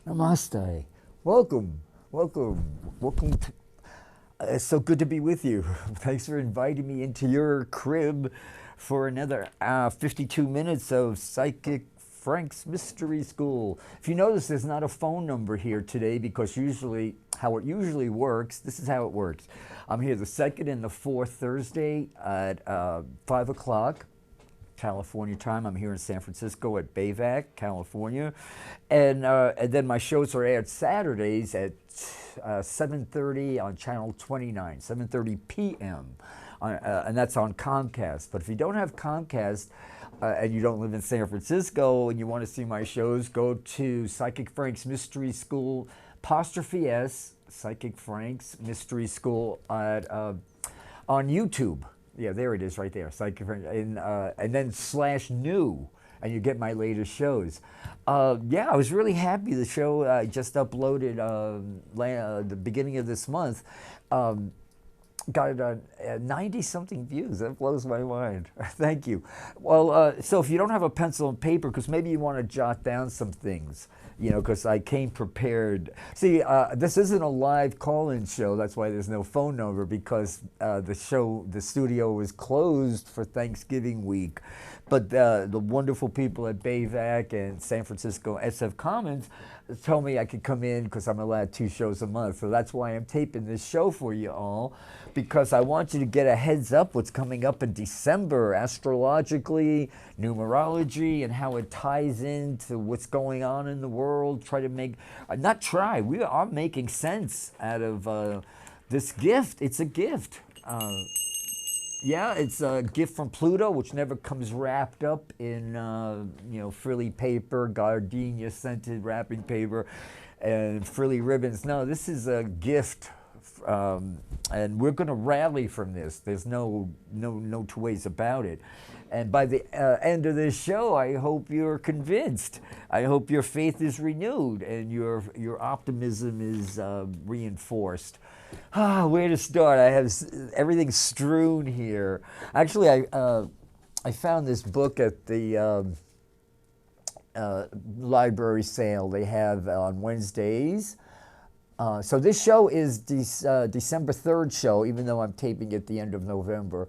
Namaste. Welcome. Welcome. Welcome to. It's so good to be with you. Thanks for inviting me into your crib for another 52 minutes of Psychic Frank's Mystery School. If you notice, there's not a phone number here today because usually, how it usually works, this is how it works. I'm here the second and the fourth Thursday at 5 o'clock. California time. I'm here in San Francisco at Bayvac, California, and then my shows are aired Saturdays at 7:30 on Channel 29, 7:30 p.m. And that's on Comcast. But if you don't have Comcast and you don't live in San Francisco and you want to see my shows, go to Psychic Frank's Mystery School *S Psychic Frank's Mystery School on YouTube. Yeah, there it is right there, Psychic Frank, and then /new, and you get my latest shows. Yeah, I was really happy. The show I just uploaded the beginning of this month got 90-something views. That blows my mind. Thank you. Well, so if you don't have a pencil and paper, because maybe you want to jot down some things, you know, because I came prepared. See, this isn't a live call-in show. That's why there's no phone number, because the studio was closed for Thanksgiving week. But the wonderful people at Bayvac and San Francisco SF Commons told me I could come in because I'm allowed 2 shows a month. So that's why I'm taping this show for you all, because I want you to get a heads up what's coming up in December, astrologically, numerology, and how it ties into what's going on in the world. Try to make, not try, we are making sense out of this gift. It's a gift. Yeah, it's a gift from Pluto, which never comes wrapped up in, frilly paper, gardenia scented wrapping paper, and frilly ribbons. No, this is a gift, and we're going to rally from this. There's no two ways about it. And by the end of this show, I hope you're convinced. I hope your faith is renewed and your optimism is reinforced. Where to start? I have everything strewn here. Actually, I found this book at the library sale they have on Wednesdays. So this show is December 3rd show, even though I'm taping at the end of November.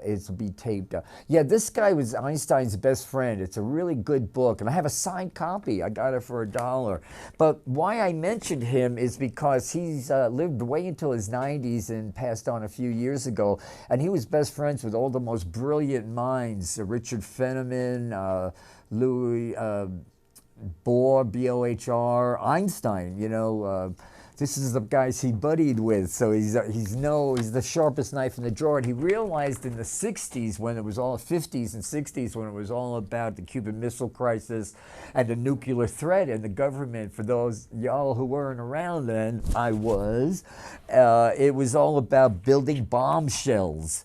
It'll be taped. Yeah, this guy was Einstein's best friend. It's a really good book, and I have a signed copy. I got it for $1. But why I mentioned him is because he's lived way until his 90s and passed on a few years ago, and he was best friends with all the most brilliant minds, Richard Feynman, Louis Bohr, Bohr, Einstein, you know. This is the guys he buddied with, so he's the sharpest knife in the drawer. And he realized in the 60s, when it was all 50s and 60s, when it was all about the Cuban Missile Crisis and the nuclear threat and the government, for those y'all who weren't around then, I was, it was all about building bomb shelters,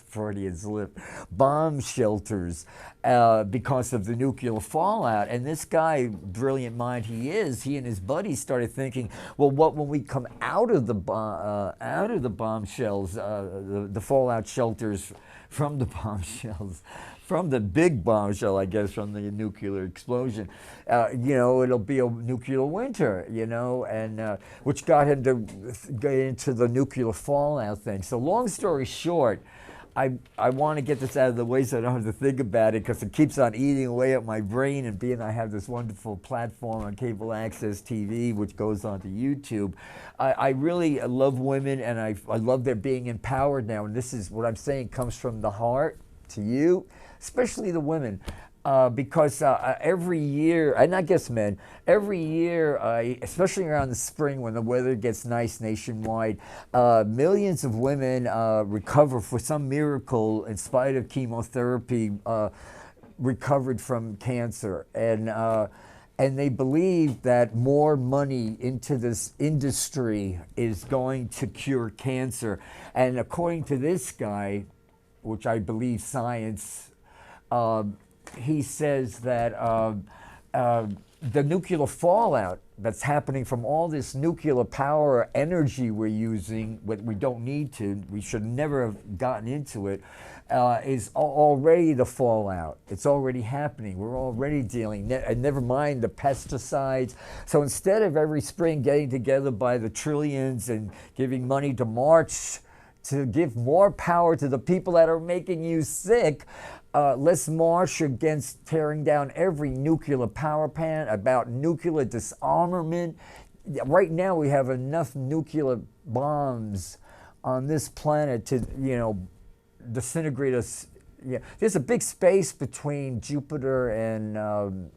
Freudian slip, bomb shelters, because of the nuclear fallout. And this guy, brilliant mind he and his buddies started thinking, well, what when we come out of the bomb shells, the fallout shelters from the bomb shells, from the big bombshell, I guess, from the nuclear explosion, it'll be a nuclear winter, and which got him to get into the nuclear fallout thing. So long story short, I want to get this out of the way so I don't have to think about it, because it keeps on eating away at my brain, and being I have this wonderful platform on cable access TV, which goes on to YouTube. I really love women, and I love their being empowered now, and this is what I'm saying comes from the heart to you, especially the women. Because every year, and I guess men, every year, especially around the spring when the weather gets nice nationwide, millions of women recover for some miracle in spite of chemotherapy, recovered from cancer. And they believe that more money into this industry is going to cure cancer. And according to this guy, which I believe science, he says that the nuclear fallout that's happening from all this nuclear power energy we're using, what we don't need to, we should never have gotten into it, is already the fallout. It's already happening. We're already dealing, and never mind the pesticides. So instead of every spring getting together by the trillions and giving money to march to give more power to the people that are making you sick, let's march against tearing down every nuclear power plant, about nuclear disarmament. Right now we have enough nuclear bombs on this planet to, disintegrate us. Yeah, there's a big space between Jupiter and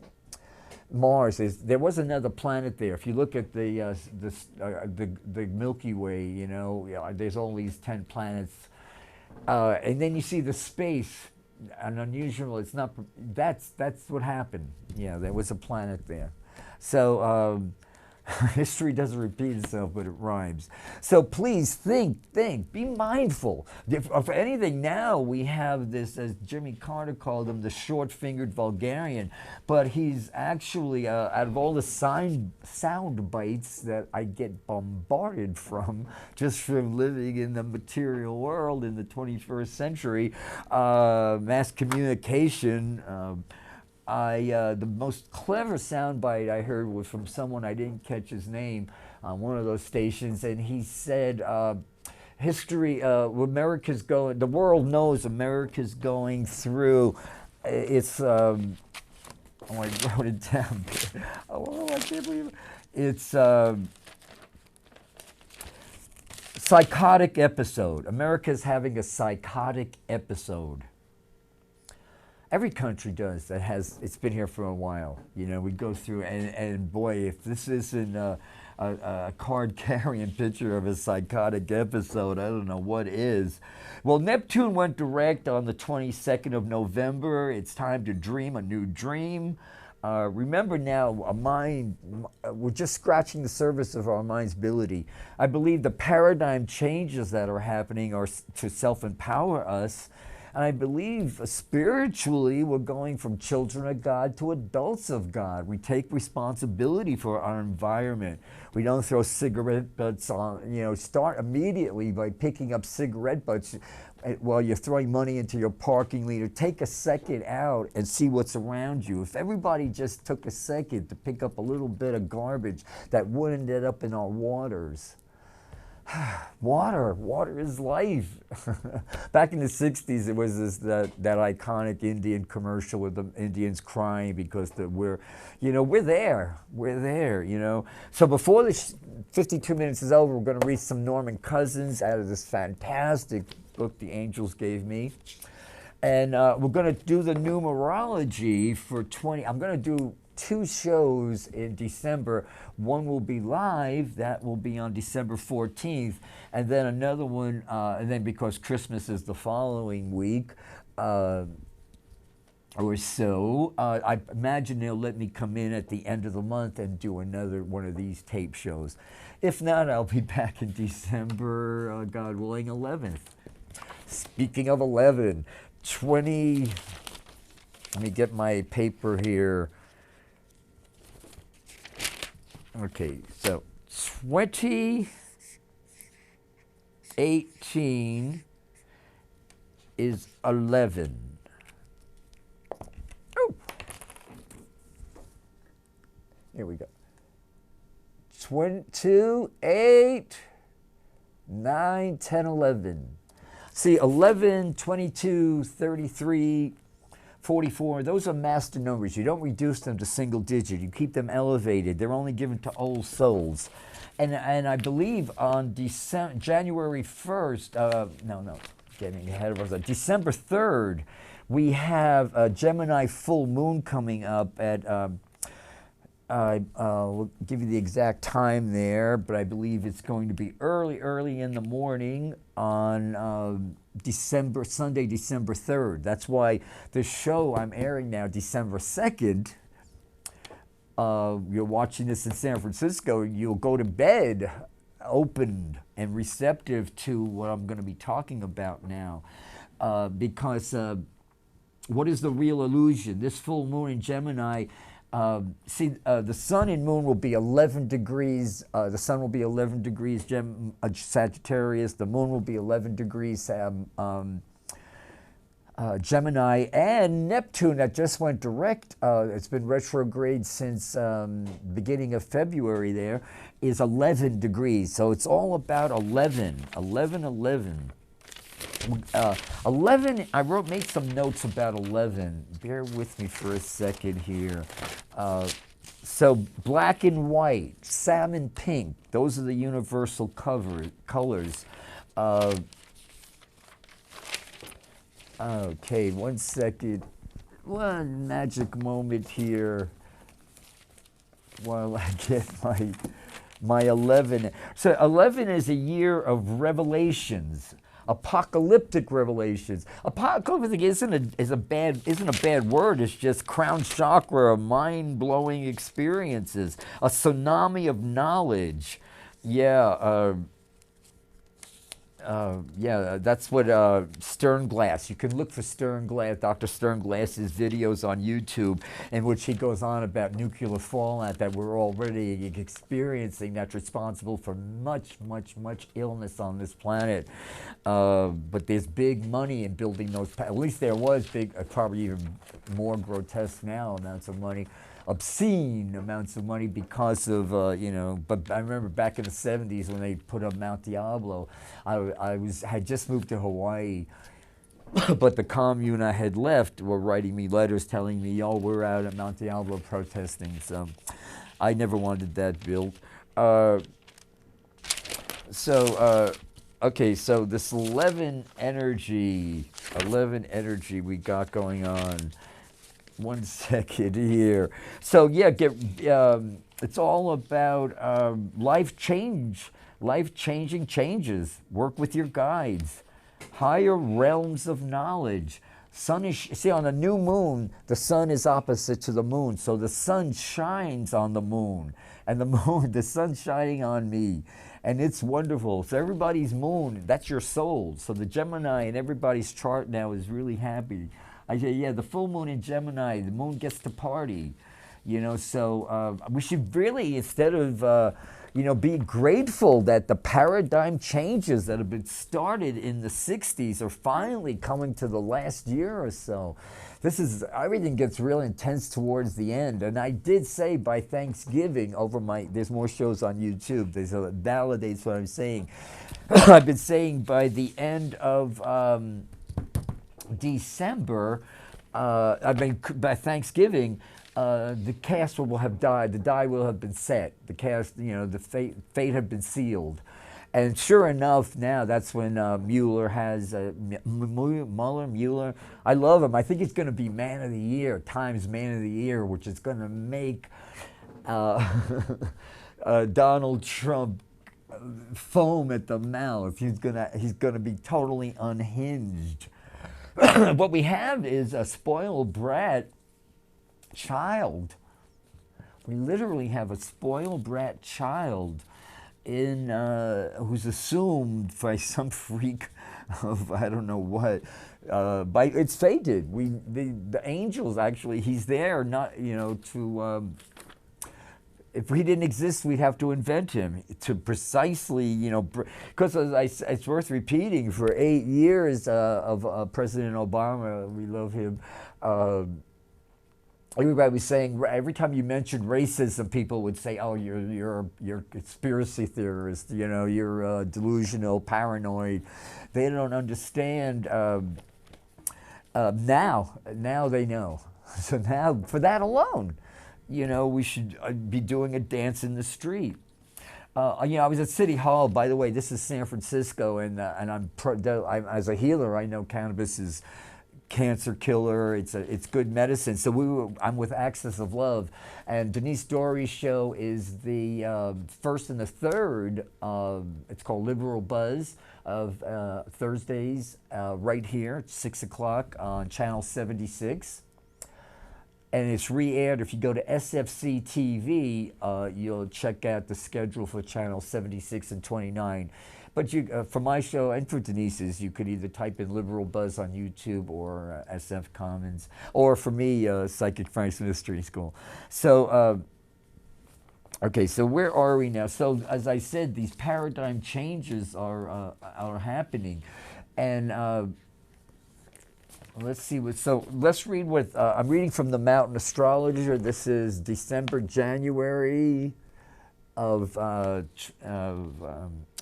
Mars. There was another planet there. If you look at the Milky Way, there's all these 10 planets, and then you see the space. An unusual. It's not. That's what happened. Yeah, there was a planet there. So history doesn't repeat itself, but it rhymes. So please think, be mindful. If anything, now we have this, as Jimmy Carter called him, the short-fingered vulgarian. But he's actually, out of all the sound bites that I get bombarded from, just from living in the material world in the 21st century, mass communication, the most clever soundbite I heard was from someone, I didn't catch his name, on one of those stations, and he said, history, America's going, the world knows America's going through its, I wrote it down. Oh, I can't believe it. It's psychotic episode. America's having a psychotic episode. Every country does that it's been here for a while. We go through, and boy, if this isn't a card-carrying picture of a psychotic episode, I don't know what is. Well, Neptune went direct on the 22nd of November. It's time to dream a new dream. Remember now, we're just scratching the surface of our mind's ability. I believe the paradigm changes that are happening are to self-empower us. And I believe spiritually we're going from children of God to adults of God. We take responsibility for our environment. We don't throw cigarette butts on, start immediately by picking up cigarette butts while you're throwing money into your parking meter. Take a second out and see what's around you. If everybody just took a second to pick up a little bit of garbage that wouldn't end up in our waters. Water is life. Back in the 60s, it was that iconic Indian commercial with the Indians crying because we're there. So before the 52 minutes is over, we're going to read some Norman Cousins out of this fantastic book the angels gave me. And we're going to do the numerology for 20. I'm going to do 2 shows in December. One will be live, that will be on December 14th, and then another one, and then because Christmas is the following week or so, I imagine they'll let me come in at the end of the month and do another one of these tape shows. If not, I'll be back in December, God willing, 11th. Speaking of 11, let me get my paper here. Okay, so 2018 is 11. Oh, here we go. 2, 8, 9, 10, 11. See, 11, 22, 33, 44, those are master numbers. You don't reduce them to single digit. You keep them elevated. They're only given to old souls. And I believe on January 1st, getting ahead of ourselves, December 3rd, we have a Gemini Full Moon coming up at, we'll give you the exact time there, but I believe it's going to be early in the morning on Sunday, December 3rd. That's why the show I'm airing now, December 2nd, you're watching this in San Francisco, you'll go to bed opened and receptive to what I'm going to be talking about now. Because what is the real illusion? This full moon in Gemini The sun and moon will be 11 degrees. The sun will be 11 degrees Sagittarius. The moon will be 11 degrees Gemini, and Neptune that just went direct. It's been retrograde since beginning of February. There is 11 degrees. So it's all about 11, 11, 11. 11, made some notes about 11. Bear with me for a second here. So black and white, salmon pink, those are the universal colors. Okay, 1 second. One magic moment here while I get my 11. So 11 is a year of revelations. Apocalyptic revelations. Apocalyptic isn't a bad word. It's just crown chakra, mind-blowing experiences, a tsunami of knowledge. Yeah, that's what Sternglass. You can look for Sternglass, Dr. Sternglass's videos on YouTube, in which he goes on about nuclear fallout that we're already experiencing, that's responsible for much, much, much illness on this planet. But there's big money in building those. At least there was big, probably even more grotesque now amounts of money. Obscene amounts of money because of, but I remember back in the 70s when they put up Mount Diablo, I had just moved to Hawaii, but the commune I had left were writing me letters telling me, oh, we're out at Mount Diablo protesting, so I never wanted that built. Okay, so this 11 energy we got going on. 1 second here. So yeah, it's all about life-changing changes. Work with your guides. Higher realms of knowledge. Sun is, see, on a new moon, the sun is opposite to the moon. So the sun shines on the moon. And the sun's shining on me. And it's wonderful. So everybody's moon, that's your soul. So the Gemini in everybody's chart now is really happy. I say, yeah, the full moon in Gemini, the moon gets to party, so we should really, instead of, be grateful that the paradigm changes that have been started in the 60s are finally coming to the last year or so. Everything gets real intense towards the end. And I did say by Thanksgiving there's more shows on YouTube, this validates what I'm saying. I've been saying by the end of, December, by Thanksgiving, the cast will have died. The die will have been set. The cast, the fate had been sealed. And sure enough, now that's when Mueller has Mueller. I love him. I think he's going to be Man of the Year, Times Man of the Year, which is going to make Donald Trump foam at the mouth. He's gonna be totally unhinged. What we have is a spoiled brat child. We literally have a spoiled brat child who's assumed by some freak of I don't know what. It's fated. The angels actually. He's there not to. If he didn't exist, we'd have to invent him to precisely, because it's worth repeating, for 8 years of President Obama, we love him, everybody was saying, every time you mentioned racism, people would say, oh, you're a conspiracy theorist, you're delusional, paranoid. They don't understand. Now they know. So now, for that alone, we should be doing a dance in the street. I was at City Hall. By the way, this is San Francisco, and I'm as a healer, I know cannabis is cancer killer. It's good medicine. So I'm with Axis of Love, and Denise Dory's show is the first and the third. It's called Liberal Buzz of Thursdays right here at 6 o'clock on Channel 76. and it's re-aired. If you go to SFC TV, you'll check out the schedule for channel 76 and 29. But you, for my show and for Denise's, you could either type in Liberal Buzz on YouTube or SF Commons, or for me, Psychic Frank's Mystery School. So, okay, so where are we now? So, as I said, these paradigm changes are happening, and let's see what. So let's read what I'm reading from the Mountain Astrologer. This is December, January and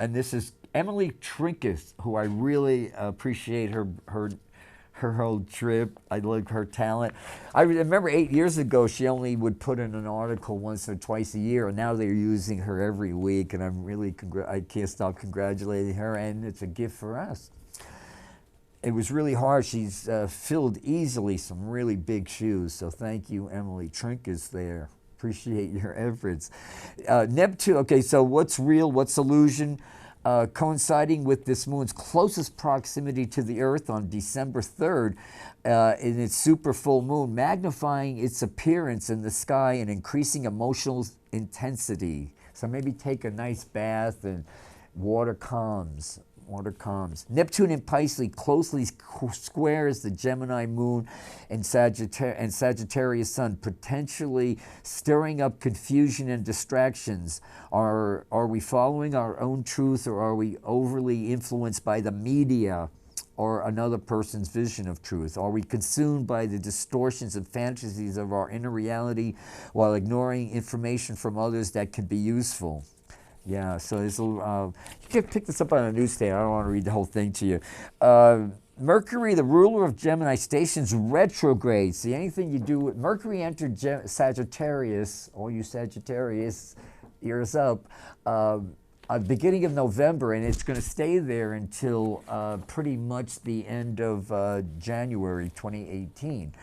this is Emily Trinkus, who I really appreciate her whole trip. I like her talent. I remember 8 years ago, she only would put in an article once or twice a year, and now they're using her every week, and I'm really, I can't stop congratulating her, and it's a gift for us. It was really hard. She's filled easily some really big shoes, so thank you, Emily Trinkus there. Appreciate your efforts. Neptune, okay, so what's real, what's illusion? Coinciding with this moon's closest proximity to the Earth on December 3rd in its super full moon, magnifying its appearance in the sky and increasing emotional intensity. So maybe take a nice bath and water calms. Water calms. Neptune in Pisces closely squares the Gemini moon and Sagittarius sun, potentially stirring up confusion and distractions. Are we following our own truth, or are we overly influenced by the media or another person's vision of truth? Are we consumed by the distortions and fantasies of our inner reality while ignoring information from others that can be useful? Yeah, so there's a little, you can pick this up on a newsstand. I don't want to read the whole thing to you. Mercury, the ruler of Gemini, stations retrograde. See, anything you do with Mercury entered Sagittarius, all you Sagittarius, ears up, at the beginning of November, and it's going to stay there until pretty much the end of January 2018.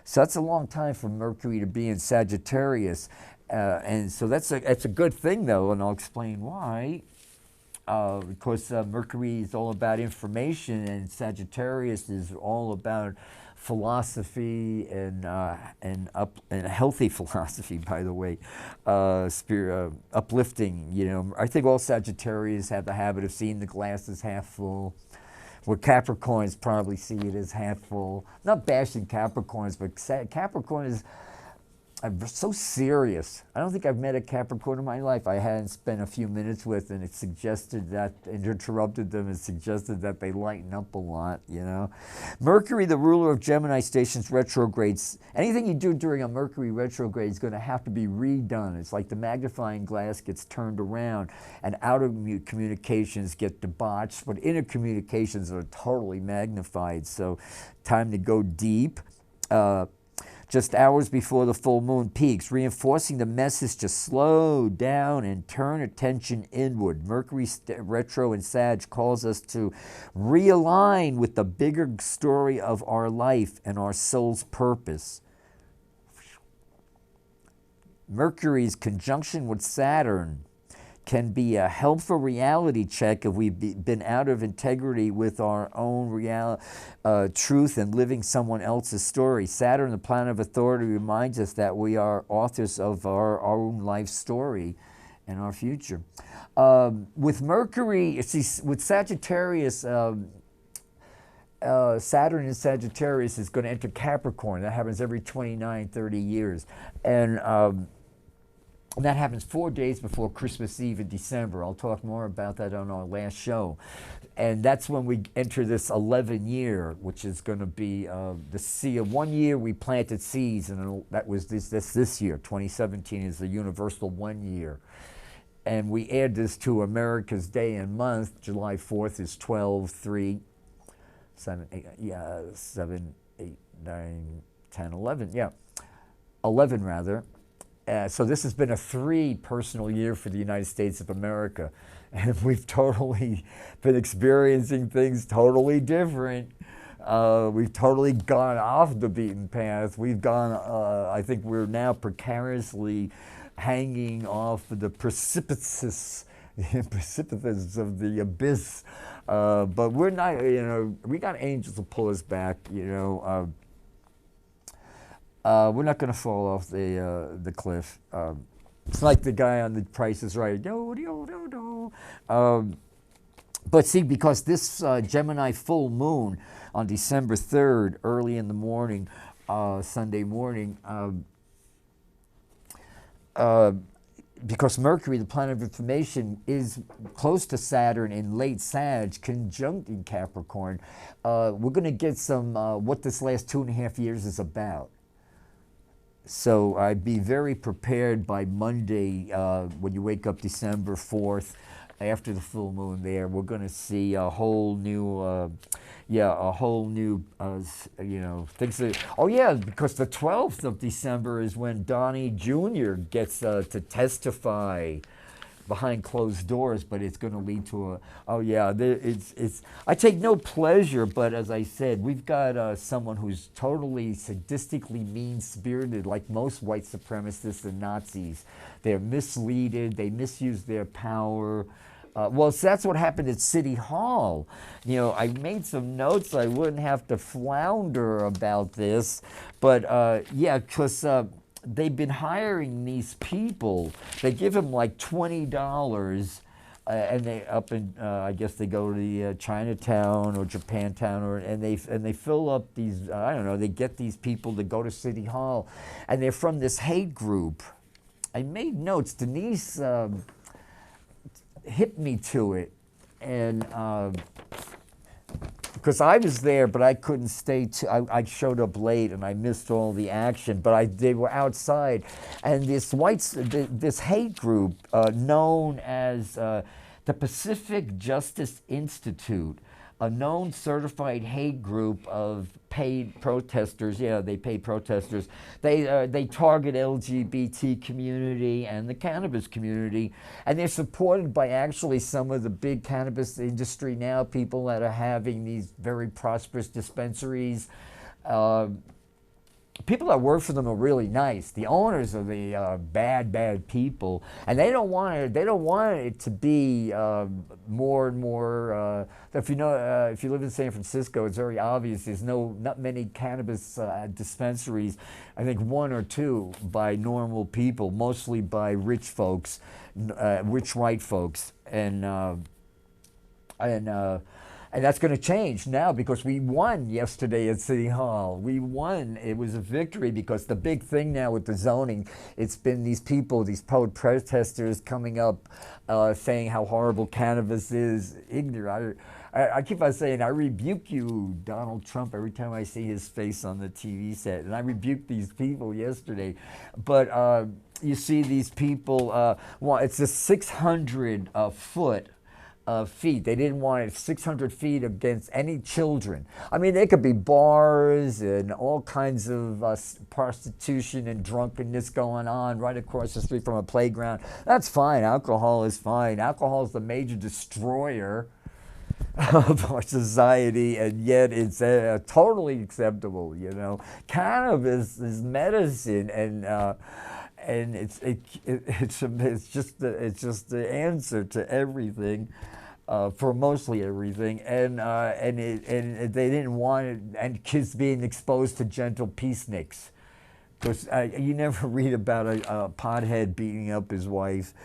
So that's a long time for Mercury to be in Sagittarius. And so that's a good thing, though, and I'll explain why. Because Mercury is all about information, and Sagittarius is all about philosophy and healthy philosophy, by the way, uplifting. You know, I think all Sagittarius have the habit of seeing the glass as half full. Where Capricorns probably see it as half full. Not bashing Capricorns, but Capricorn is so serious. I don't think I've met a Capricorn in my life I hadn't spent a few minutes with, and it suggested that, and interrupted them and suggested that they lighten up a lot, you know. Mercury, the ruler of Gemini, stations retrogrades. Anything you do during a Mercury retrograde is going to have to be redone. It's like the magnifying glass gets turned around, and outer communications get debauched, but inner communications are totally magnified. So time to go deep. Just hours before the full moon peaks, reinforcing the message to slow down and turn attention inward. Mercury retro in Sag calls us to realign with the bigger story of our life and our soul's purpose. Mercury's conjunction with Saturn can be a helpful reality check if we've been out of integrity with our own truth and living someone else's story. Saturn, the planet of authority, reminds us that we are authors of our own life story and our future. With Mercury, see, with Sagittarius, Saturn in Sagittarius is going to enter Capricorn. That happens every 29, 30 years. And that happens 4 days before Christmas Eve in December. I'll talk more about that on our last show. And that's when we enter this 11 year, which is going to be the seed. 1 year we planted seeds, and that was this year. 2017 is the universal 1 year. And we add this to America's day and month. July 4th is 12, 3, 7, 8, 7, 8, 9, 10, 11. Yeah, 11 rather. So this has been a 3 personal year for the United States of America. And we've totally been experiencing things totally different. We've totally gone off the beaten path. We've gone, I think we're now precariously hanging off the precipices of the abyss. But we're not, you know, we got angels to pull us back, you know. We're not going to fall off the cliff. It's like the guy on The Price is Right. No, no, no, no. But see, because this Gemini full moon on December 3rd, early in the morning, Sunday morning, because Mercury, the planet of information, is close to Saturn in late Sag, conjunct in Capricorn, we're going to get some what this last 2.5 years is about. So I'd be very prepared by Monday when you wake up December 4th, after the full moon there. We're going to see a whole new, a whole new, things that, oh yeah, because the 12th of December is when Donnie Jr. gets to testify behind closed doors, but it's going to lead to a, oh yeah, it's, I take no pleasure, but as I said, we've got someone who's totally sadistically mean-spirited, like most white supremacists and Nazis. They're misleaded, they misuse their power. Well, so that's what happened at City Hall. You know, I made some notes, I wouldn't have to flounder about this, but yeah, because they've been hiring these people. They give them like $20, and they up in I guess they go to the Chinatown or Japantown, and they fill up these. I don't know. They get these people to go to City Hall, and they're from this hate group. I made notes. Denise hit me to it, and. Because I was there, but I couldn't stay. I showed up late, and I missed all the action. But they were outside, and this hate group known as the Pacific Justice Institute, a known certified hate group of paid protesters. Yeah, they pay protesters. They target LGBT community and the cannabis community, and they're supported by actually some of the big cannabis industry now, people that are having these very prosperous dispensaries. People that work for them are really nice. The owners are the bad people, and they don't want it. They don't want it to be more and more. If you know, if you live in San Francisco, it's very obvious. There's not many cannabis dispensaries. I think one or two by normal people, mostly by rich folks, rich white folks, and that's going to change now because we won yesterday at City Hall. We won. It was a victory because the big thing now with the zoning, it's been these people, these protesters coming up saying how horrible cannabis is, ignorant. I keep on saying, I rebuke you, Donald Trump, every time I see his face on the TV set. And I rebuked these people yesterday. But you see these people, well, it's a 600 foot feet. They didn't want it 600 feet against any children. I mean, there could be bars and all kinds of prostitution and drunkenness going on right across the street from a playground. That's fine. Alcohol is fine. Alcohol is the major destroyer of our society, and yet it's totally acceptable. You know, cannabis is medicine, and it's just the answer to everything. For mostly everything, and they didn't want it, and kids being exposed to gentle peaceniks, because you never read about a pothead beating up his wife,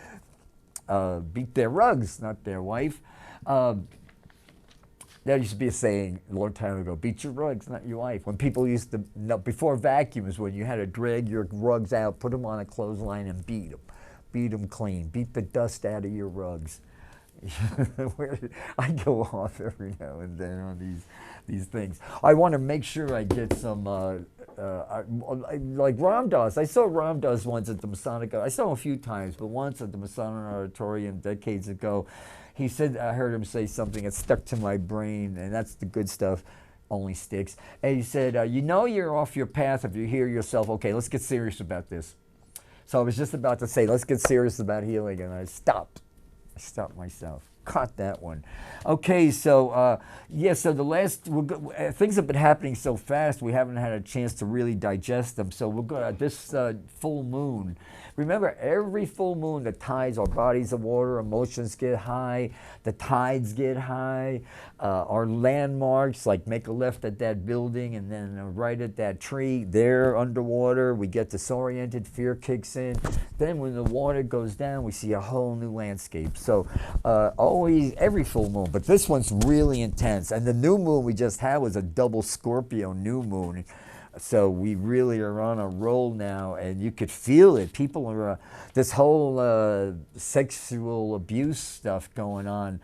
beat their rugs, not their wife. There used to be a saying a long time ago, beat your rugs, not your wife. When people used to, no, before vacuums, when you had to drag your rugs out, put them on a clothesline and beat them clean, beat the dust out of your rugs. I go off every now and then on these things. I want to make sure I get some, like Ram Dass. I saw Ram Dass once at the Masonic. I saw him a few times, but once at the Masonic Auditorium decades ago. He said, I heard him say something that stuck to my brain, and that's the good stuff, only sticks. And he said, you know you're off your path if you hear yourself, okay, let's get serious about this. So I was just about to say, let's get serious about healing, and I stopped. I stopped myself. caught that one. Okay, so yeah, so the last things have been happening so fast we haven't had a chance to really digest them. So we'll go this full moon. Remember, every full moon, the tides, our bodies of water, emotions get high, the tides get high, our landmarks, like make a left at that building and then right at that tree, they're underwater. We get disoriented, fear kicks in. Then when the water goes down, we see a whole new landscape. So always, every full moon, but this one's really intense. And the new moon we just had was a double Scorpio new moon. So we really are on a roll now, and you could feel it. People are, this whole sexual abuse stuff going on.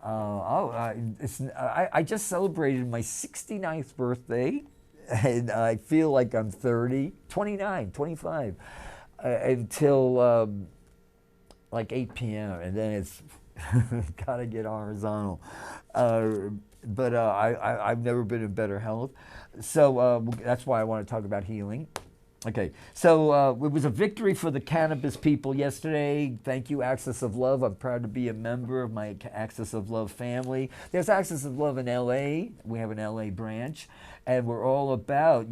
I just celebrated my 69th birthday, and I feel like I'm 30, 29, 25, until like 8 p.m., and then it's gotta get horizontal. But I've never been in better health. So that's why I want to talk about healing. Okay, so it was a victory for the cannabis people yesterday. Thank you, Axis of Love. I'm proud to be a member of my Axis of Love family. There's Axis of Love in LA. We have an LA branch, and we're all about,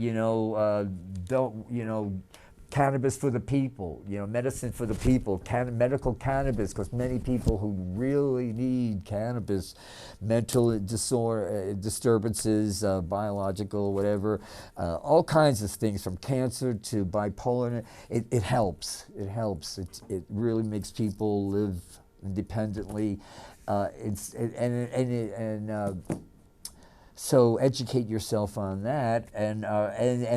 cannabis for the people, medicine for the people, medical cannabis, because many people who really need cannabis, mental disturbances, biological, whatever, all kinds of things from cancer to bipolar, it helps. It helps. It really makes people live independently. So educate yourself on that, and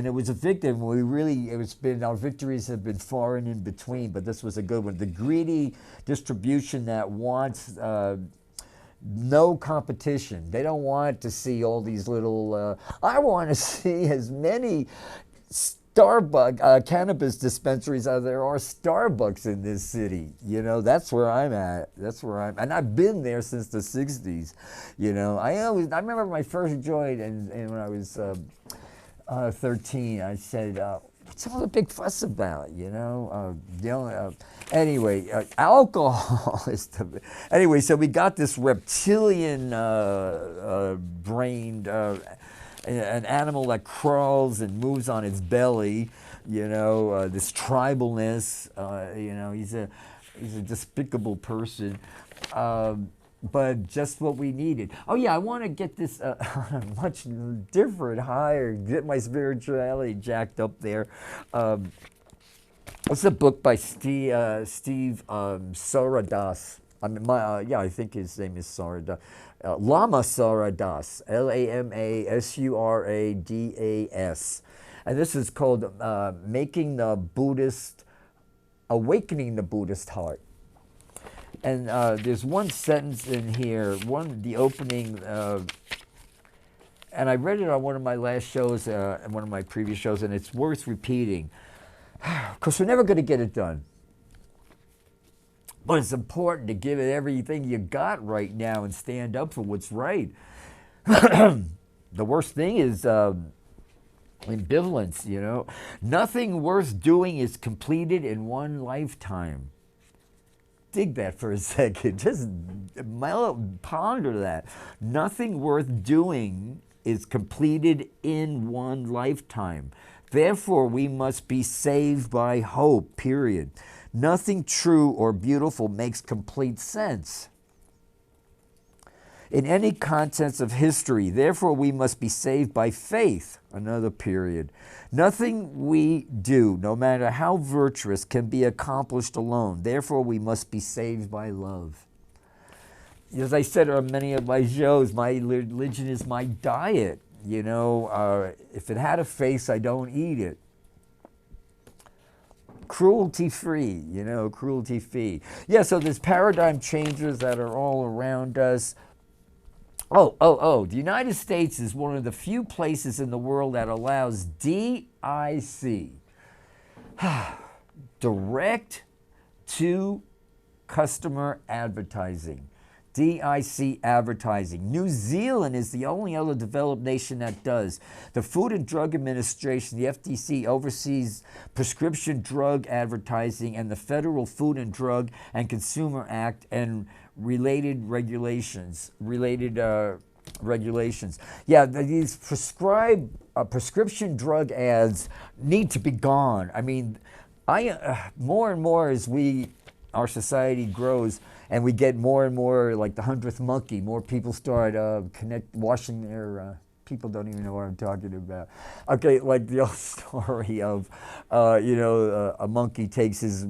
it was a victim. Our victories have been far and in between, but this was a good one. The greedy distribution that wants no competition. They don't want to see all these little. I want to see as many Starbucks cannabis dispensaries as there are Starbucks in this city. That's where I'm at. And I've been there since the 60s. I remember my first joint, and when I was 13, I said, what's all the big fuss about, anyway, alcohol is the, anyway, so we got this reptilian brained an animal that crawls and moves on its belly, this tribalness, he's a despicable person, but just what we needed. Oh yeah, I want to get this on a much different, higher, get my spirituality jacked up there. It's a book by Steve Saradas. I think his name is Saradas. Lama Saradas, Lamasuradas. And this is called Awakening the Buddhist Heart. And there's one sentence in here, the opening, and I read it on one of my last shows, and one of my previous shows, and it's worth repeating, because we're never going to get it done. But it's important to give it everything you got right now and stand up for what's right. The worst thing is ambivalence, Nothing worth doing is completed in one lifetime. Dig that for a second. Just ponder that. Nothing worth doing is completed in one lifetime. Therefore, we must be saved by hope, period. Nothing true or beautiful makes complete sense in any contents of history. Therefore, we must be saved by faith, another period. Nothing we do, no matter how virtuous, can be accomplished alone. Therefore, we must be saved by love. As I said on many of my shows, my religion is my diet. If it had a face, I don't eat it. Cruelty-free, cruelty-free. Yeah, so there's paradigm changes that are all around us. The United States is one of the few places in the world that allows DIC, direct to customer advertising. DIC advertising. New Zealand is the only other developed nation that does. The Food and Drug Administration, the FTC, oversees prescription drug advertising and the Federal Food and Drug and Consumer Act and related regulations. Yeah, these prescription drug ads need to be gone. I mean, more and more as our society grows and we get more and more like the 100th monkey, more people start washing their people don't even know what I'm talking about. Okay, like the old story of, a monkey takes his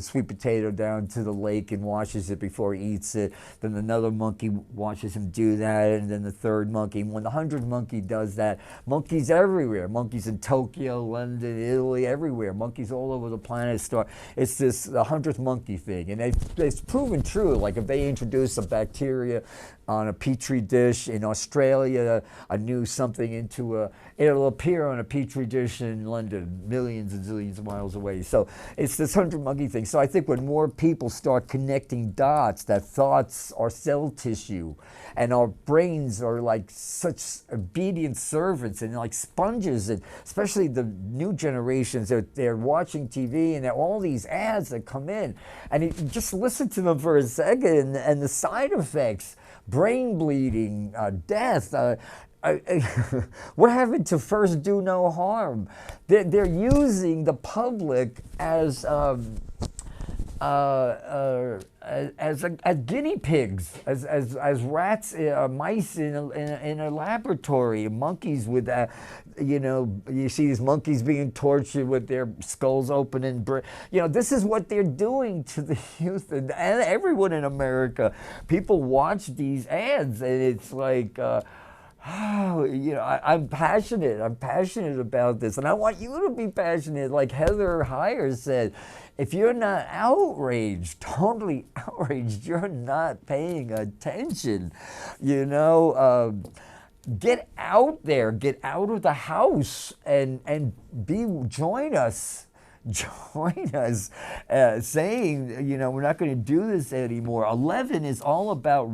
sweet potato down to the lake and washes it before he eats it. Then another monkey watches him do that, and then the third monkey. When the 100th monkey does that, monkeys everywhere. Monkeys in Tokyo, London, Italy, everywhere. Monkeys all over the planet start. It's this the 100th monkey thing, and it's proven true. Like if they introduce a bacteria on a petri dish in Australia, a new something it'll appear on a petri dish in London, millions and zillions of miles away. So it's this 100 monkey thing. So I think when more people start connecting dots, that thoughts are cell tissue, and our brains are like such obedient servants and like sponges, and especially the new generations, they're watching TV and all these ads that come in, and you just listen to them for a second, and the side effects. Brain bleeding, death. What happened to first do no harm? They're using the public as guinea pigs, as rats, mice in a laboratory, monkeys with you see these monkeys being tortured with their skulls open and this is what they're doing to the youth and everyone in America. People watch these ads and it's like. I'm passionate. I'm passionate about this, and I want you to be passionate. Like Heather Heyer said, if you're not outraged, totally outraged, you're not paying attention. Get out there, get out of the house, and join us. Join us, saying, we're not going to do this anymore. 11 is all about,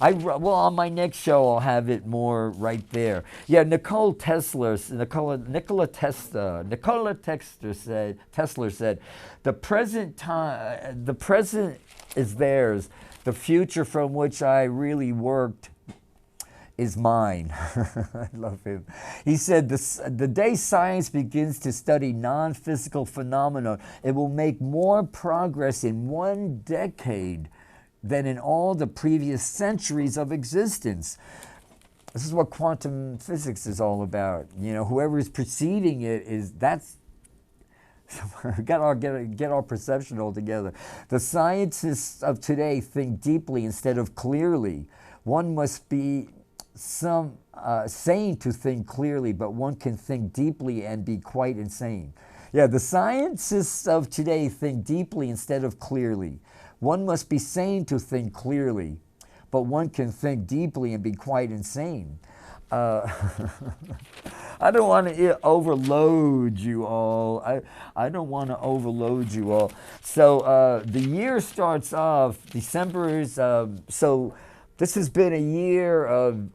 on my next show, I'll have it more right there. Yeah, Nikola Tesla said, the present is theirs. The future from which I really worked is mine. I love him. He said, the day science begins to study non-physical phenomena, it will make more progress in 1 decade than in all the previous centuries of existence. This is what quantum physics is all about. Whoever is preceding it that's we got to get our perception all together. The scientists of today think deeply instead of clearly. One must be sane to think clearly, but one can think deeply and be quite insane. Yeah, the scientists of today think deeply instead of clearly. One must be sane to think clearly, but one can think deeply and be quite insane. I don't want to overload you all. I don't want to overload you all. So the year starts off, December is, so this has been a year of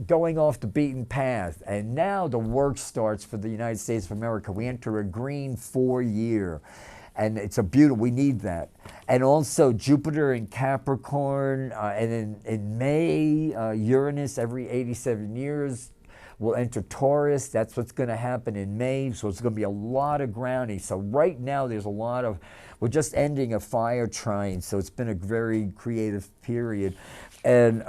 going off the beaten path, and now the work starts for the United States of America. We enter a green 4-year, and it's we need that. And also Jupiter in Capricorn, and in May, Uranus every 87 years will enter Taurus. That's what's going to happen in May, so it's going to be a lot of grounding. So right now there's a lot of, we're just ending a fire trine, so it's been a very creative period. And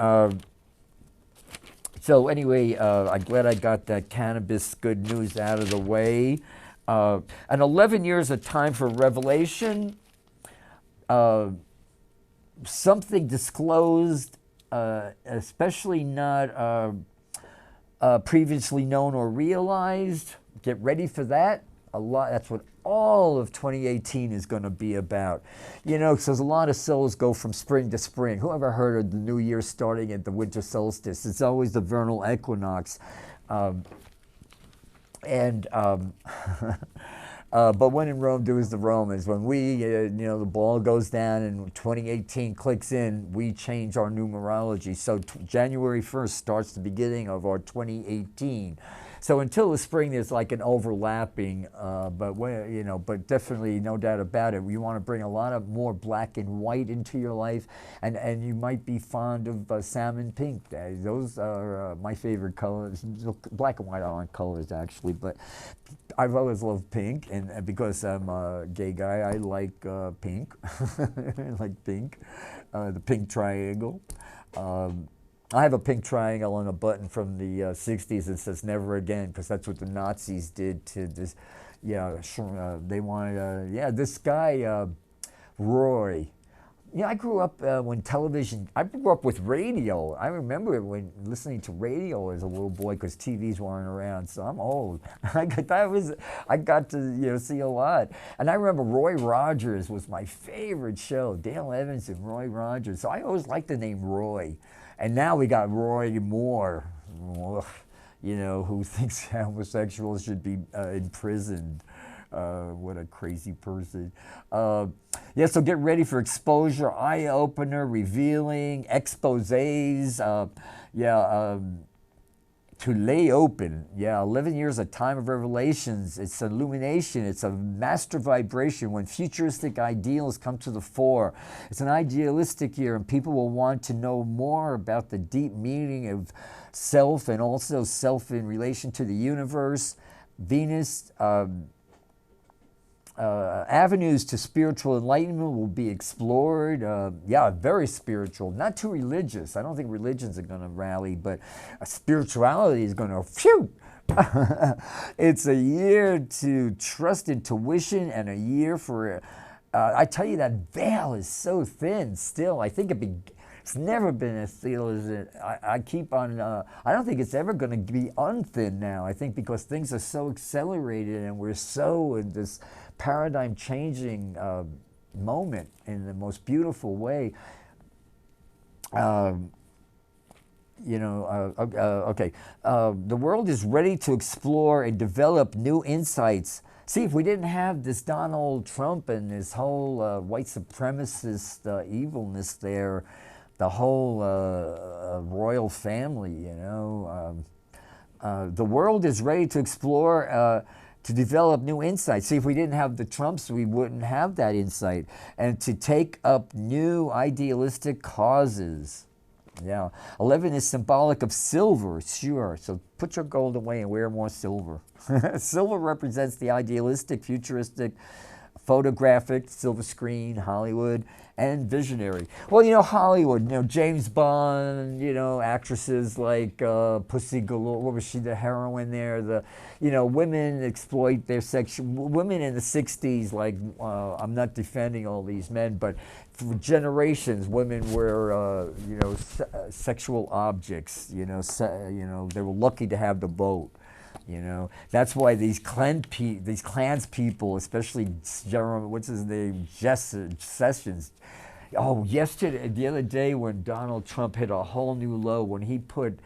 so anyway, I'm glad I got that cannabis good news out of the way. And 11 years of time for revelation, something disclosed, especially not previously known or realized. Get ready for that. That's what all of 2018 is going to be about. So there's a lot of souls go from spring to spring. Who ever heard of the new year starting at the winter solstice? It's always the vernal equinox. But when in Rome, do as the Romans. When we, the ball goes down and 2018 clicks in, we change our numerology. So January 1st starts the beginning of our 2018. So until the spring, there's like an overlapping, but definitely no doubt about it. You want to bring a lot of more black and white into your life, and you might be fond of salmon pink. Those are my favorite colors. Black and white aren't colors actually, but I've always loved pink, and because I'm a gay guy, I like pink. I like pink, the pink triangle. I have a pink triangle on a button from the 60s that says never again, because that's what the Nazis did to this. They wanted, this guy, Roy. I grew up when television, I grew up with radio. I remember when listening to radio as a little boy because TVs weren't around, so I'm old. I got to see a lot. And I remember Roy Rogers was my favorite show, Dale Evans and Roy Rogers. So I always liked the name Roy. And now we got Roy Moore, who thinks homosexuals should be imprisoned. What a crazy person. So get ready for exposure, eye-opener, revealing, exposés. To lay open. 11 years, a time of revelations. It's illumination. It's a master vibration when futuristic ideals come to the fore. It's an idealistic year, and people will want to know more about the deep meaning of self and also self in relation to the universe. Venus, avenues to spiritual enlightenment will be explored. Very spiritual, not too religious. I don't think religions are going to rally, but spirituality is going to, phew! It's a year to trust intuition and a year for, I tell you, that veil is so thin still. I think it's never been as thin as it. I keep on, I don't think it's ever going to be unthin now. I think because things are so accelerated and we're so in this paradigm changing moment in the most beautiful way. The world is ready to explore and develop new insights. See, if we didn't have this Donald Trump and this whole white supremacist evilness there, the whole royal family, the world is ready to explore, to develop new insights. See, if we didn't have the Trumps, we wouldn't have that insight. And to take up new idealistic causes. 11 is symbolic of silver, sure. So put your gold away and wear more silver. Silver represents the idealistic, futuristic, photographic, silver screen, Hollywood, and visionary. Well, Hollywood, James Bond, actresses like Pussy Galore, what was she, the heroine there? Women exploit their women in the 60s, like, I'm not defending all these men, but for generations, women were, sexual objects, they were lucky to have the vote. That's why these clans people, especially what's his name, Sessions. The other day when Donald Trump hit a whole new low, when he put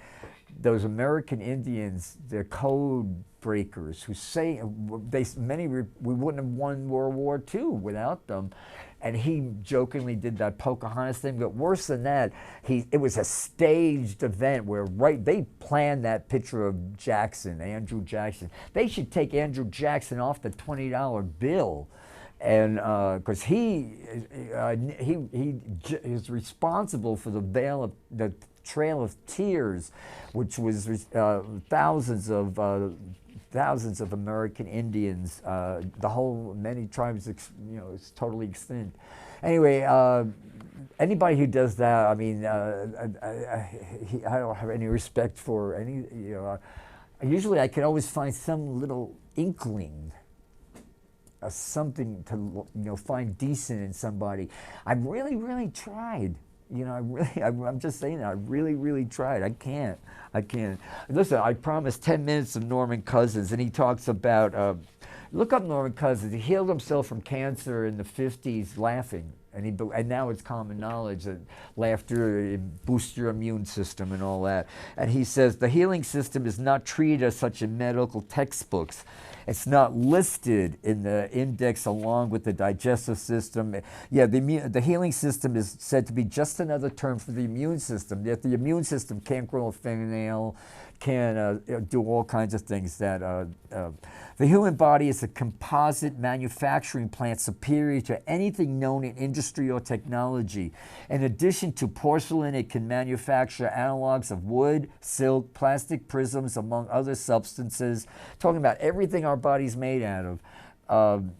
those American Indians, they're code breakers, who say we wouldn't have won World War II without them. And he jokingly did that Pocahontas thing, but worse than that, it was a staged event where they planned that picture of Andrew Jackson. They should take Andrew Jackson off the $20 bill, and because he is responsible for the Trail of Tears, which was thousands of American Indians, many tribes, it's totally extinct. Anyway, anybody who does that, I mean, I don't have any respect for any, usually I can always find some little inkling of something to, find decent in somebody. I've really, really tried. I'm just saying that. I really, really tried. I can't. Listen, I promised 10 minutes of Norman Cousins, and he talks about, look up Norman Cousins. He healed himself from cancer in the 50s laughing. And now it's common knowledge that laughter boosts your immune system and all that. And he says the healing system is not treated as such in medical textbooks. It's not listed in the index along with the digestive system. Yeah, the healing system is said to be just another term for the immune system. Yet the immune system can't grow a fingernail, can do all kinds of things. The human body is a composite manufacturing plant superior to anything known in industry or technology. In addition to porcelain, it can manufacture analogs of wood, silk, plastic prisms, among other substances. Talking about everything our body's made out of.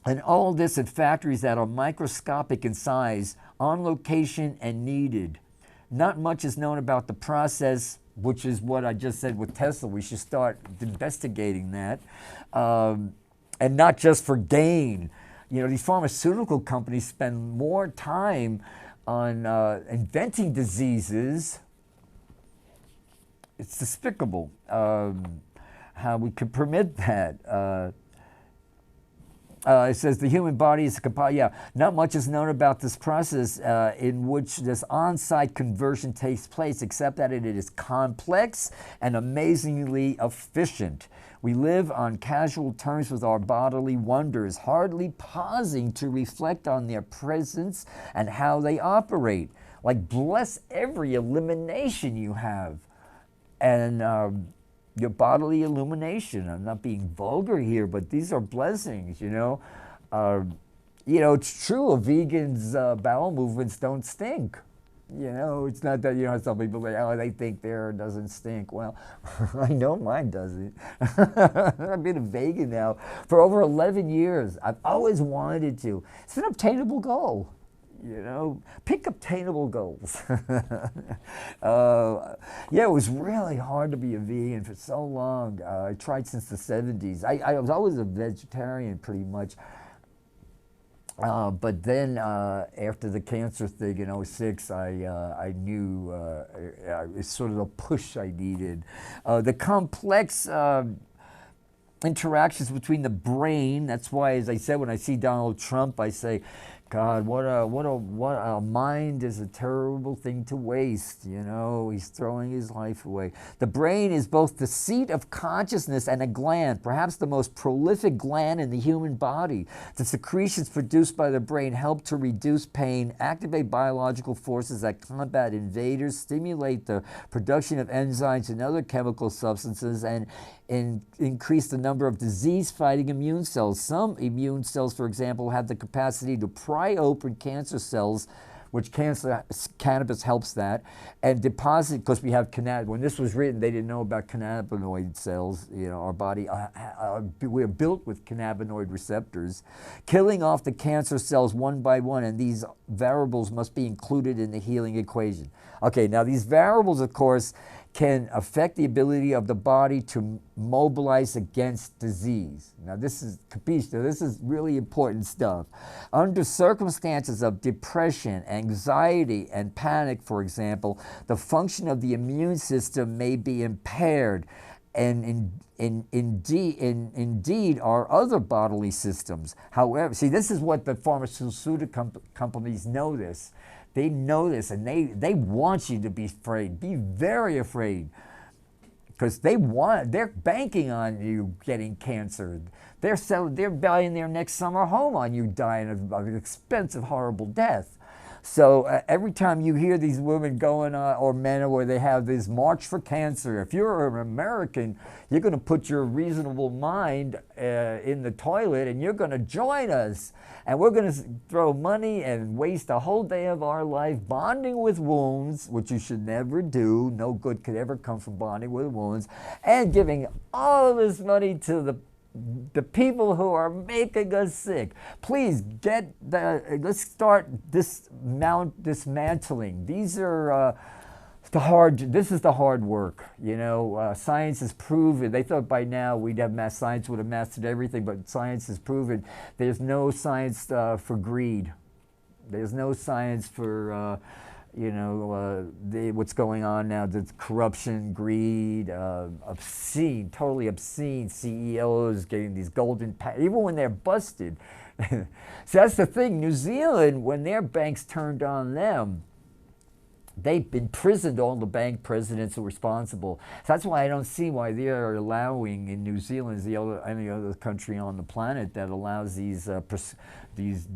And all this in factories that are microscopic in size, on location and needed. Not much is known about the process, which is what I just said with Tesla. We should start investigating that. And not just for gain. You know, these pharmaceutical companies spend more time on inventing diseases. It's despicable how we could permit that. It says the human body is not much is known about this process in which this on-site conversion takes place, except that it is complex and amazingly efficient. We live on casual terms with our bodily wonders, hardly pausing to reflect on their presence and how they operate. Like, bless every illumination you have. And your bodily illumination. I'm not being vulgar here, but these are blessings, you know. It's true, a vegan's bowel movements don't stink. You know, it's not that, some people say, oh, they think their doesn't stink. Well, I know mine doesn't. I've been a vegan now for over 11 years. I've always wanted to. It's an obtainable goal. Pick obtainable goals. It was really hard to be a vegan for so long. I tried since the 70s. I was always a vegetarian pretty much. But then after the cancer thing in 06, I knew it's sort of the push I needed. The complex interactions between the brain, that's why, as I said, when I see Donald Trump, I say, God, what a mind is a terrible thing to waste. He's throwing his life away. The brain is both the seat of consciousness and a gland, perhaps the most prolific gland in the human body. The secretions produced by the brain help to reduce pain, activate biological forces that combat invaders, stimulate the production of enzymes and other chemical substances, and increase the number of disease-fighting immune cells. Some immune cells, for example, have the capacity to pry open cancer cells, which cannabis helps that, and deposit, because we have cannabis. When this was written, they didn't know about cannabinoid cells. Our body, we're built with cannabinoid receptors, killing off the cancer cells one by one, and these variables must be included in the healing equation. Okay, now these variables, of course, can affect the ability of the body to mobilize against disease. Now this is capisce, this is really important stuff. Under circumstances of depression, anxiety, and panic, for example, the function of the immune system may be impaired, and indeed are other bodily systems. However, see, this is what the pharmaceutical companies know this. They know this, and they want you to be afraid. Be very afraid, because they're banking on you getting cancer. They're buying their next summer home on you dying of an expensive, horrible death. So every time you hear these women going on, or men, where they have this march for cancer, if you're an American, you're going to put your reasonable mind in the toilet, and you're going to join us. And we're going to throw money and waste a whole day of our life bonding with wounds, which you should never do. No good could ever come from bonding with wounds. And giving all of this money to the people who are making us sick. Please let's start dismantling. These are this is the hard work. Science has proven, they thought by now science would have mastered everything, but science has proven there's no science for greed. There's no science for what's going on now, the corruption, greed, obscene, totally obscene CEOs getting these golden, even when they're busted, So that's the thing. New Zealand, when their banks turned on them, they imprisoned all the bank presidents who were responsible. So that's why I don't see why they are allowing in New Zealand, any other country on the planet that allows these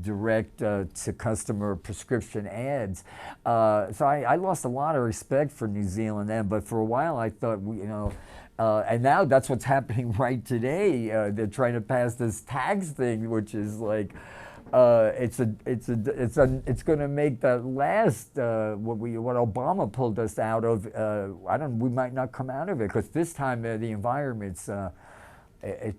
direct to customer prescription ads. So I lost a lot of respect for New Zealand then, but for a while I thought, and now that's what's happening right today. They're trying to pass this tax thing, which is like, it's going to make that last what Obama pulled us out of. We might not come out of it because this time the environment's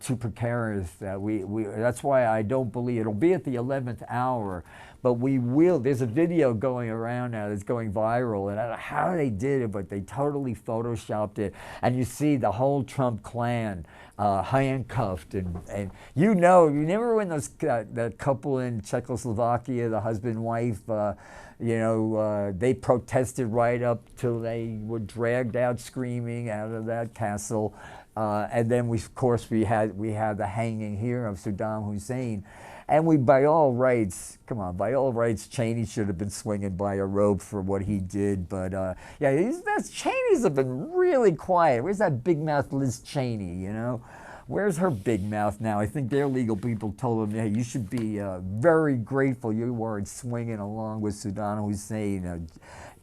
too precarious. That's why I don't believe it'll be at the 11th hour. But we will. There's a video going around now that's going viral, and I don't know how they did it, but they totally photoshopped it. And you see the whole Trump clan handcuffed, and you remember when that couple in Czechoslovakia, the husband and wife, they protested right up till they were dragged out screaming out of that castle, and then we had the hanging here of Saddam Hussein. And by all rights, Cheney should have been swinging by a rope for what he did. But Cheney's have been really quiet. Where's that big mouth Liz Cheney, Where's her big mouth now? I think their legal people told them, hey, you should be very grateful you weren't swinging along with Saddam Hussein.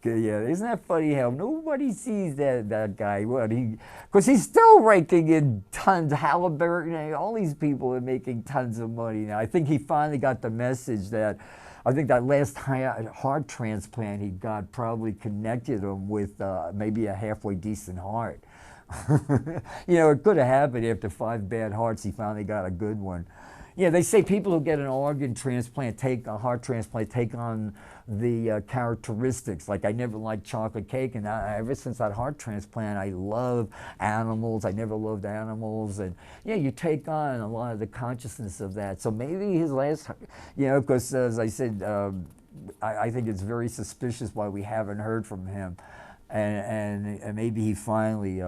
Isn't that funny how nobody sees that guy? Because he's still raking in tons. Halliburton, all these people are making tons of money now. I think he finally got the message that, I think that last heart transplant he got probably connected him with maybe a halfway decent heart. It could have happened after 5 bad hearts. He finally got a good one. They say people who get an organ transplant, take a heart transplant, take on the characteristics. Like I never liked chocolate cake, and ever since that heart transplant, I love animals. I never loved animals, and you take on a lot of the consciousness of that. So maybe his last, because as I said, I think it's very suspicious why we haven't heard from him, and maybe he finally.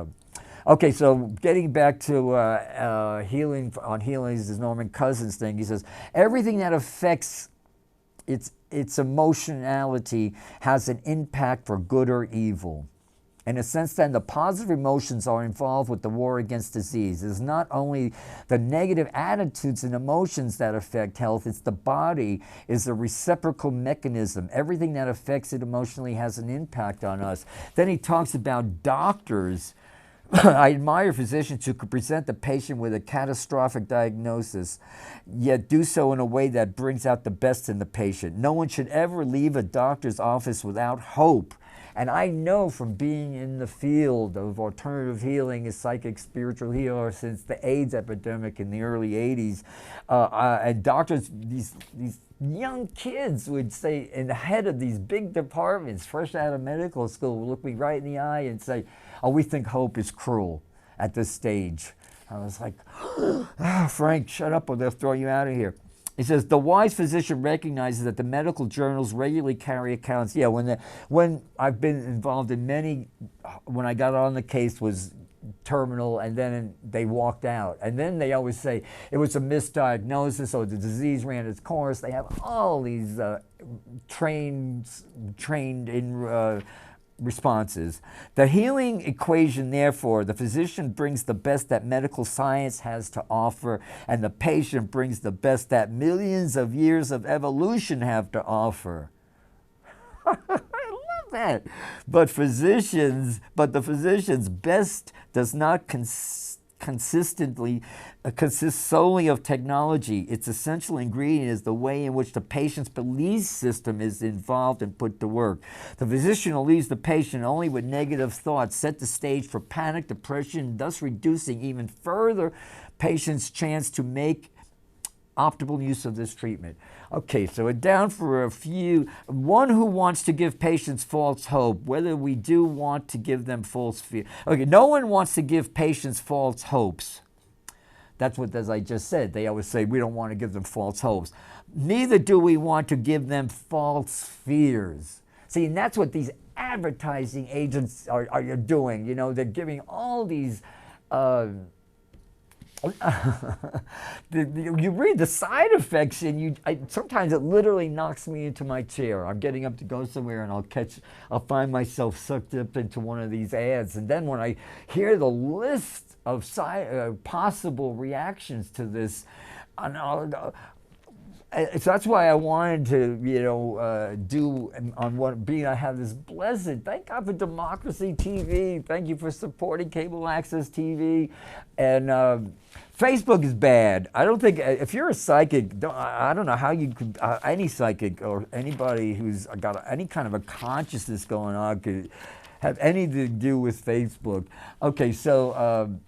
Okay, so getting back to healing, on healings, this Norman Cousins thing, he says, everything that affects its emotionality has an impact for good or evil. In a sense, then, the positive emotions are involved with the war against disease. It is not only the negative attitudes and emotions that affect health, it's the body is a reciprocal mechanism. Everything that affects it emotionally has an impact on us. Then he talks about doctors. I admire physicians who could present the patient with a catastrophic diagnosis, yet do so in a way that brings out the best in the patient. No one should ever leave a doctor's office without hope. And I know from being in the field of alternative healing as psychic spiritual healer since the AIDS epidemic in the early 80s, and doctors, these young kids would say, in the head of these big departments, fresh out of medical school, would look me right in the eye and say, oh, we think hope is cruel at this stage. I was like, Frank, shut up or they'll throw you out of here. He says, the wise physician recognizes that the medical journals regularly carry accounts. When I've been involved in many, when I got on the case was terminal, and then they walked out. And then they always say it was a misdiagnosis or the disease ran its course. They have all these trained in responses. The healing equation, therefore, the physician brings the best that medical science has to offer, and the patient brings the best that millions of years of evolution have to offer. I love that. But the physician's best does not consist solely of technology. Its essential ingredient is the way in which the patient's belief system is involved and put to work. The physician will leave the patient only with negative thoughts, set the stage for panic, depression, thus reducing even further patient's chance to make optimal use of this treatment. Okay, so we're down for a few. One who wants to give patients false hope, whether we do want to give them false fear. Okay, no one wants to give patients false hopes. That's what, as I just said, they always say we don't want to give them false hopes. Neither do we want to give them false fears. See, and that's what these advertising agents are doing. They're giving all these You read the side effects, and sometimes it literally knocks me into my chair. I'm getting up to go somewhere, and I'll find myself sucked up into one of these ads. And then when I hear the list of possible reactions to this, and so that's why I wanted to, do on what being I have this blessed. Thank God for Democracy TV. Thank you for supporting cable access TV, and Facebook is bad. I don't think if you're a psychic, I don't know how you could any psychic or anybody who's got any kind of a consciousness going on could have anything to do with Facebook. Okay, so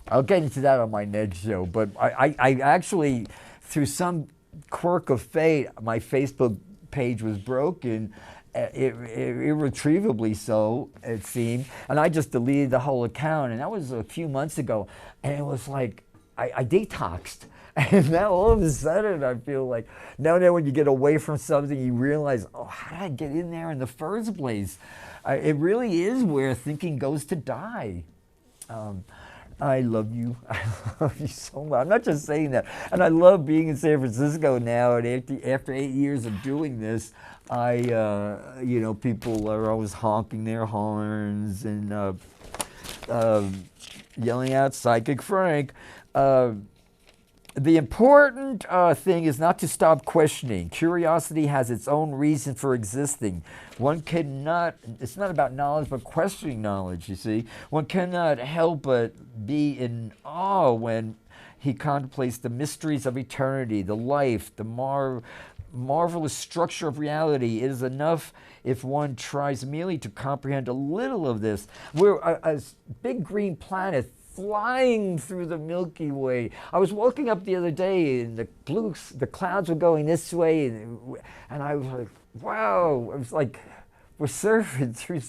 I'll get into that on my next show, but I actually, through some quirk of fate, my Facebook page was broken, irretrievably so, it seemed, and I just deleted the whole account, and that was a few months ago, and it was like, I detoxed. And now all of a sudden I feel like, now when you get away from something, you realize, oh, how did I get in there in the first place? It really is where thinking goes to die. I love you. I love you so much. I'm not just saying that. And I love being in San Francisco now. And after 8 years of doing this, people are always honking their horns and yelling out Psychic Frank. The important thing is not to stop questioning. Curiosity has its own reason for existing. One cannot, it's not about knowledge, but questioning knowledge, you see. One cannot help but be in awe when he contemplates the mysteries of eternity, the life, the marvelous structure of reality. It is enough if one tries merely to comprehend a little of this. We're a big green planet flying through the Milky Way. I was walking up the other day, and the clouds were going this way, and I was like, wow! It was like we're surfing through,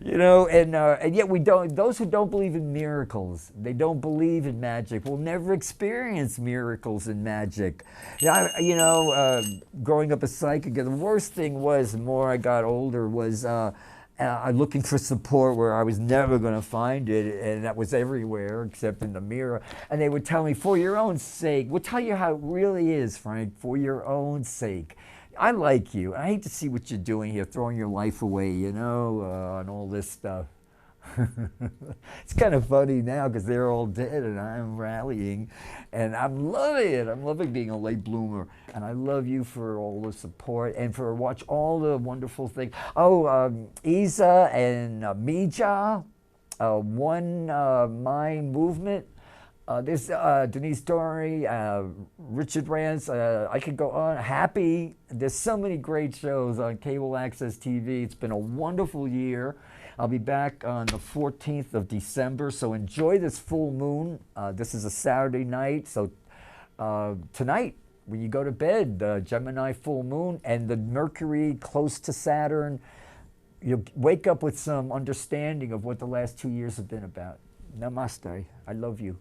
and yet we don't. Those who don't believe in miracles, they don't believe in magic, will never experience miracles and magic. Growing up a psychic, the worst thing was, the more I got older, was looking for support where I was never going to find it, and that was everywhere except in the mirror. And they would tell me, for your own sake, we'll tell you how it really is, Frank, for your own sake. I like you. I hate to see what you're doing here, throwing your life away, and all this stuff. It's kind of funny now because they're all dead and I'm rallying, and I'm loving it. I'm loving being a late bloomer, and I love you for all the support and for watch all the wonderful things. Isa and Mija, One Mind Movement. There's Denise Story, Richard Rance, I could go on. Happy. There's so many great shows on cable access TV. It's been a wonderful year. I'll be back on the 14th of December, so enjoy this full moon. This is a Saturday night, so tonight when you go to bed, the Gemini full moon and the Mercury close to Saturn, you'll wake up with some understanding of what the last 2 years have been about. Namaste. I love you.